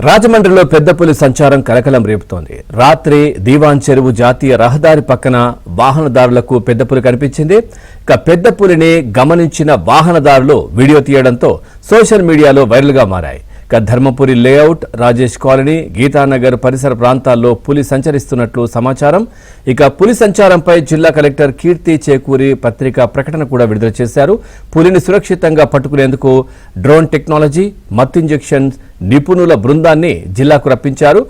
రాజమండ్రిలో పెద్దపులి సంచారం కలకలం రేపుతోంది. రాత్రి దీవాన్ చెరువు జాతీయ రహదారి పక్కన వాహనదారులకు పెద్దపులి కనిపించింది. ఇక పెద్దపులిని గమనించిన వాహనదారులు వీడియో తీయడంతో సోషల్ మీడియాలో వైరల్గా మారాయి. ఇక ధర్మపురి లేఅవుట్, రాజేష్ కాలనీ, గీతానగర్ పరిసర ప్రాంతాల్లో పులి సంచరిస్తున్నట్లు సమాచారం. ఇక పులి సంచారంపై జిల్లా కలెక్టర్ కీర్తి చేకూరి పత్రికా ప్రకటన కూడా విడుదల చేశారు. పులిని సురక్షితంగా పట్టుకునేందుకు డ్రోన్ టెక్నాలజీ, మత్తు ఇంజెక్షన్ నిపుణుల బృందాన్ని జిల్లాకు రప్పించారు.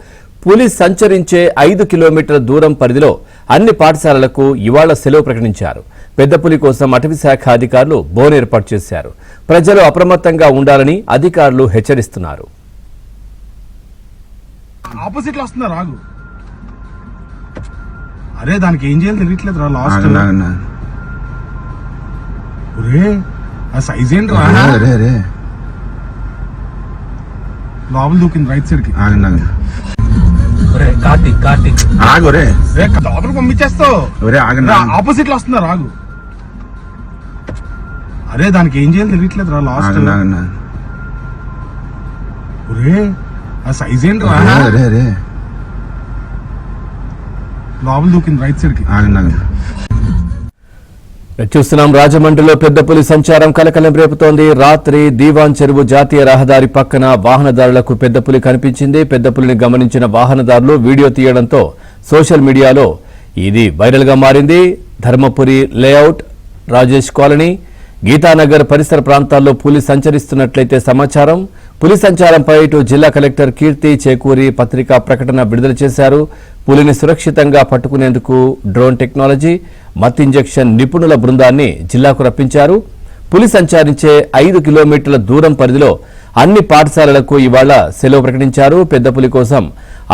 పులి సంచరించే 5 కిలోమీటర్ల దూరం పరిధిలో అన్ని పాఠశాలలకు ఇవాళ సెలవు ప్రకటించారు. పెద్దపులి కోసం అటవీ శాఖ అధికారులు బోన్ ఏర్పాటు చేశారు. ప్రజలు అప్రమత్తంగా ఉండాలని అధికారులు హెచ్చరిస్తున్నారు. ఆపోజిట్ లో వస్తున్నారు, ఆగు. అరే దానికి ఏం చేయాలి తెలియట్లేదు రా. లాస్ట్ ఆ సైజ్ ఏంటి రా. లోపల దూకింది రైట్ సైడ్ కి. కార్తీక్ లోపలికి పంపించేస్తావు. ఆపోజిట్ లో వస్తున్నారు, ఆగు. అరే దానికి ఏం చేయాలి తెలియట్లేదు రా. లాస్ట్ ఆ సైజ్ ఏంటి రా. లోపల దూకింది రైట్ సైడ్ కి. చూస్తున్నాం, రాజమండ్రిలో పెద్దపులి సంచారం కలకలం రేపుతోంది. రాత్రి దీవాన్ చెరువు జాతీయ రహదారి పక్కన వాహనదారులకు పెద్దపులి కనిపించింది. పెద్దపులిని గమనించిన వాహనదారులు వీడియో తీయడంతో సోషల్ మీడియాలో ఇది వైరల్ గా మారింది. ధర్మపురి లేఅవుట్, రాజేష్ కాలనీ, గీతానగర్ పరిసర ప్రాంతాల్లో పులి సంచరిస్తున్నట్లయితే సమాచారం. పులి సంచారంపై ఇటు జిల్లా కలెక్టర్ కీర్తి చేకూరి పత్రికా ప్రకటన విడుదల చేశారు. పులిని సురక్షితంగా పట్టుకునేందుకు డ్రోన్ టెక్నాలజీ, మత్తు ఇంజెక్షన్ నిపుణుల బృందాన్ని జిల్లాకు రప్పించారు. పులి సంచరించే 5 కిలోమీటర్ల దూరం పరిధిలో అన్ని పాఠశాలలకు ఇవాళ సెలవు ప్రకటించారు. పెద్దపులి కోసం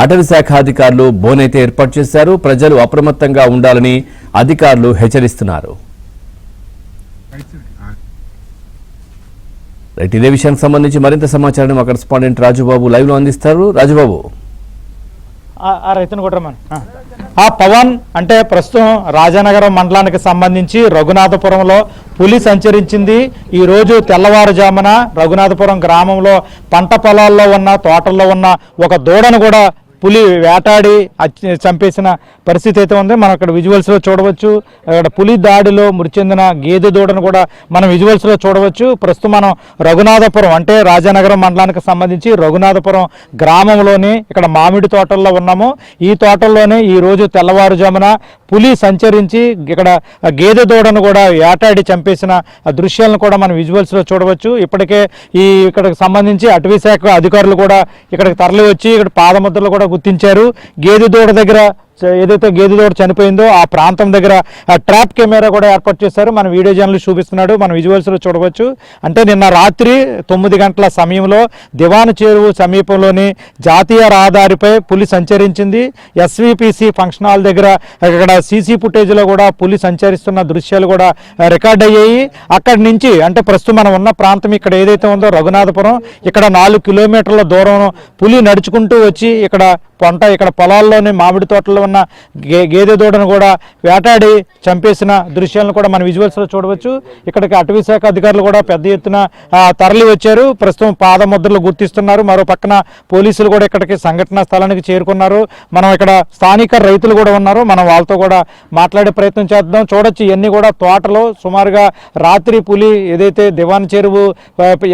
అటవీ శాఖ అధికారులు బోనైతే ఏర్పాటు చేశారు. ప్రజలు అప్రమత్తంగా ఉండాలని అధికారులు హెచ్చరిస్తున్నారు. ఇదే విషయానికి సంబంధించి మరింత సమాచారం మా కరెస్పాండెంట్ రాజుబాబు లైవ్ లో అందిస్తారు. రాజుబాబు, పవన్ అంటే ప్రస్తుతం రాజానగరం మండలానికి సంబంధించి రఘునాథపురంలో పులి సంచరించింది. ఈ రోజు తెల్లవారుజామున రఘునాథపురం గ్రామంలో పంట పొలాల్లో ఉన్న తోటల్లో ఉన్న ఒక దూడను కూడా పులి వేటాడి చంపేసిన పరిస్థితి అయితే ఉంది. మనం అక్కడ విజువల్స్లో చూడవచ్చు. అక్కడ పులి దాడిలో మృతి చెందిన గేదె దూడను కూడా మనం విజువల్స్లో చూడవచ్చు. ప్రస్తుతం మనం రఘునాథపురం అంటే రాజానగరం మండలానికి సంబంధించి రఘునాథపురం గ్రామంలోని ఇక్కడ మామిడి తోటల్లో ఉన్నాము. ఈ తోటల్లోనే ఈ రోజు తెల్లవారుజామున పులి సంచరించి ఇక్కడ గేదె దూడను కూడా వేటాడి చంపేసిన దృశ్యాలను కూడా మనం విజువల్స్లో చూడవచ్చు. ఇప్పటికే ఇక్కడికి సంబంధించి అటవీ శాఖ అధికారులు కూడా ఇక్కడికి తరలి వచ్చి ఇక్కడ పాదముద్రలు కూడా గుర్తించారు. గేదె దూడ దగ్గర ఏదైతే గేదె దూడ చనిపోయిందో ఆ ప్రాంతం దగ్గర ట్రాప్ కెమెరా కూడా ఏర్పాటు చేశారు. మన వీడియో జర్నలిస్ట్ చూపిస్తున్నాడు, మన విజువల్స్లో చూడవచ్చు. అంటే నిన్న రాత్రి 9 గంటల సమయంలో దివాన్ చెరువు సమీపంలోని జాతీయ రహదారిపై పులి సంచరించింది. ఎస్విపిసి ఫంక్షన్ హాల్ దగ్గర ఇక్కడ సీసీ ఫుటేజ్లో కూడా పులి సంచరిస్తున్న దృశ్యాలు కూడా రికార్డ్ అయ్యాయి. అక్కడి నుంచి అంటే ప్రస్తుతం మనం ఉన్న ప్రాంతం ఇక్కడ ఏదైతే ఉందో రఘునాథపురం, ఇక్కడ 4 కిలోమీటర్ల దూరం పులి నడుచుకుంటూ వచ్చి ఇక్కడ పొలాల్లోని మామిడి తోటల్లో ఉన్న గేదె దూడను కూడా వేటాడి చంపేసిన దృశ్యాలను కూడా మన విజువల్స్లో చూడవచ్చు. ఇక్కడికి అటవీ శాఖ అధికారులు కూడా పెద్ద ఎత్తున తరలి వచ్చారు. ప్రస్తుతం పాదముద్రలు గుర్తిస్తున్నారు. మరో పక్కన పోలీసులు కూడా ఇక్కడికి సంఘటనా స్థలానికి చేరుకున్నారు. మనం ఇక్కడ స్థానిక రైతులు కూడా ఉన్నారు, మనం వాళ్ళతో కూడా మాట్లాడే ప్రయత్నం చేద్దాం. చూడొచ్చు, ఇవన్నీ కూడా తోటలో సుమారుగా రాత్రి పులి ఏదైతే దివాన్ చెరువు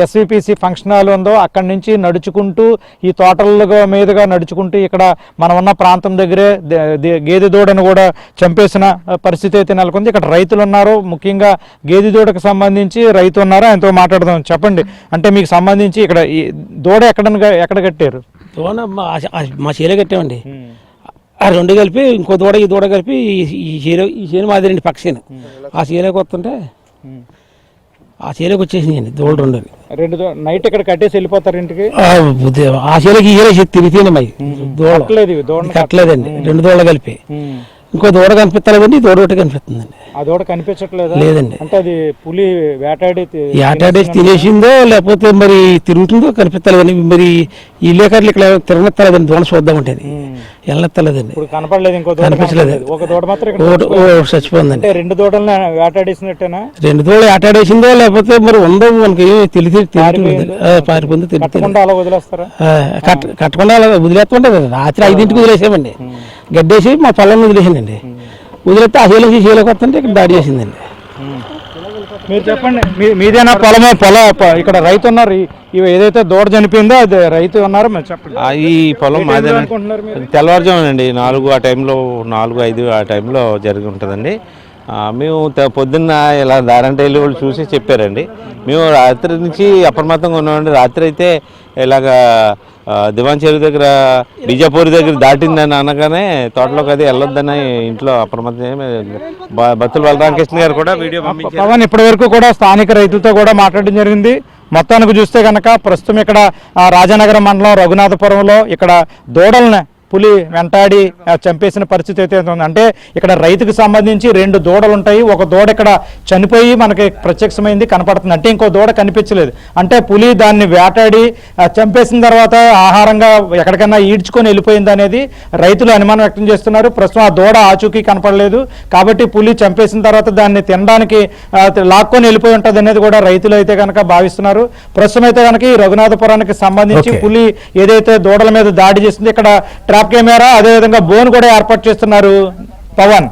ఎస్విపిసి ఫంక్షన్ హాల్ ఉందో అక్కడి నుంచి నడుచుకుంటూ ఈ తోటల మీదుగా నడుచుకుంటూ ఇక్కడ మనం ఉన్న ప్రాంతం దగ్గరే గేదె దూడను కూడా చంపేసిన పరిస్థితి అయితే నెలకొంది. ఇక్కడ రైతులు ఉన్నారు, ముఖ్యంగా గేదె దూడకు సంబంధించి రైతు ఉన్నారు, ఆయనతో మాట్లాడదాం. చెప్పండి, అంటే మీకు సంబంధించి ఇక్కడ ఈ దూడ ఎక్కడ కట్టారు? దూడ మా చీల కట్టామండి. ఆ 2 కలిపి ఇంకో దూడ ఈ దూడ కలిపి ఈ చీర మాదిరి పక్క చీన ఆ చీరకు వస్తుంటే ఆ చీరకు వచ్చేసిందండి దూడలు 2 నైట్ ఇక్కడ కట్టేసి వెళ్ళిపోతారు ఇంటికి. ఆ చీలకి తిరిగితేనే కట్టలేదండి. 2 దూడలు కలిపి ఇంకో దూడ కనిపిస్తలేదండి, దూడ ఒకటి కనిపిస్తుందండి. ఆ దూడ కనిపించట్లేదు లేదండి. అంటే అది పులి వేటాడేసి తినేసిందో లేకపోతే మరి తిరుగుతుందో కనిపించలేదండి. మరి ఈ లేఖర్లు ఇక్కడ తిరగనెత్తలేదండి, దూడ చూద్దాం అంటే వెళ్ళెత్తలేదండి. ఇప్పుడు కనపడలేదు, ఇంకో కనిపించలేదు. ఒక దూడ మాత్రం ఇక్కడ చచ్చిపోయిందండి. రెండు దూడలను వేటాడేసినట్టేనా? రెండు దూడలు వేటాడేసిందో లేకపోతే మరి ఉందో మనకి పారిపోయిందో కట్టకుండా అలా వదిలేస్తారా? కట్టకుండా అలా వదిలేస్తుంటే రాత్రి 5ంటికి వదిలేసామండి. గడ్డేసి మా పొలం వదిలేసానండి. వదిలేస్తే ఆ శీలకు వస్తుంటే ఇక్కడ దాడి చేసిందండి. మీరు చెప్పండి, మీదేనా పొలమే? ఇక్కడ రైతు ఉన్నారు, ఇవి ఏదైతే దూడ చనిపోయిందో అది రైతు ఉన్నారు, మీరు చెప్పండి. ఈ పొలం మాదే తెల్లవారుజామునండి 4 ఆ టైంలో 4-5 ఆ టైంలో జరిగి ఉంటుందండి. మేము పొద్దున్న ఇలా దారంటే వెళ్ళి వాళ్ళు చూసి చెప్పారండి. మేము రాత్రి నుంచి అప్రమత్తంగా ఉన్నామండి. రాత్రి అయితే ఇలాగా దివాన్ చెరువు దగ్గర బీజాపూర్ దగ్గర దాటిందని అనగానే తోటలోకి అది వెళ్ళొద్దని ఇంట్లో అప్రమత్తం. బత్తుల బలరామకృష్ణ గారు కూడా వీడియో పవన్ ఇప్పటి వరకు కూడా స్థానిక రైతులతో కూడా మాట్లాడడం జరిగింది. మొత్తానికి చూస్తే కనుక ప్రస్తుతం ఇక్కడ రాజానగరం మండలం రఘునాథపురంలో ఇక్కడ దూడలను పులి వెంటాడి చంపేసిన పరిస్థితి అయితే ఉంది. అంటే ఇక్కడ రైతుకు సంబంధించి 2 దూడలు ఉంటాయి. ఒక దూడ ఇక్కడ చనిపోయి మనకి ప్రత్యక్షమైంది కనపడుతుంది, అంటే ఇంకో దూడ కనిపించలేదు. అంటే పులి దాన్ని వేటాడి చంపేసిన తర్వాత ఆహారంగా ఎక్కడికైనా ఈడ్చుకొని వెళ్ళిపోయింది అనేది రైతులు అనుమానం వ్యక్తం చేస్తున్నారు. ప్రస్తుతం ఆ దూడ ఆచూకీ కనపడలేదు కాబట్టి పులి చంపేసిన తర్వాత దాన్ని తినడానికి లాక్కొని వెళ్ళిపోయి ఉంటుంది అనేది కూడా రైతులు అయితే కనుక భావిస్తున్నారు. ప్రస్తుతం అయితే కనుక ఈ రఘునాథపురానికి సంబంధించి పులి ఏదైతే దూడల మీద దాడి చేసింది, ఇక్కడ ట్రాప్ కెమెరా అదేవిధంగా బోన్ కూడా ఏర్పాటు చేస్తున్నారు పవన్.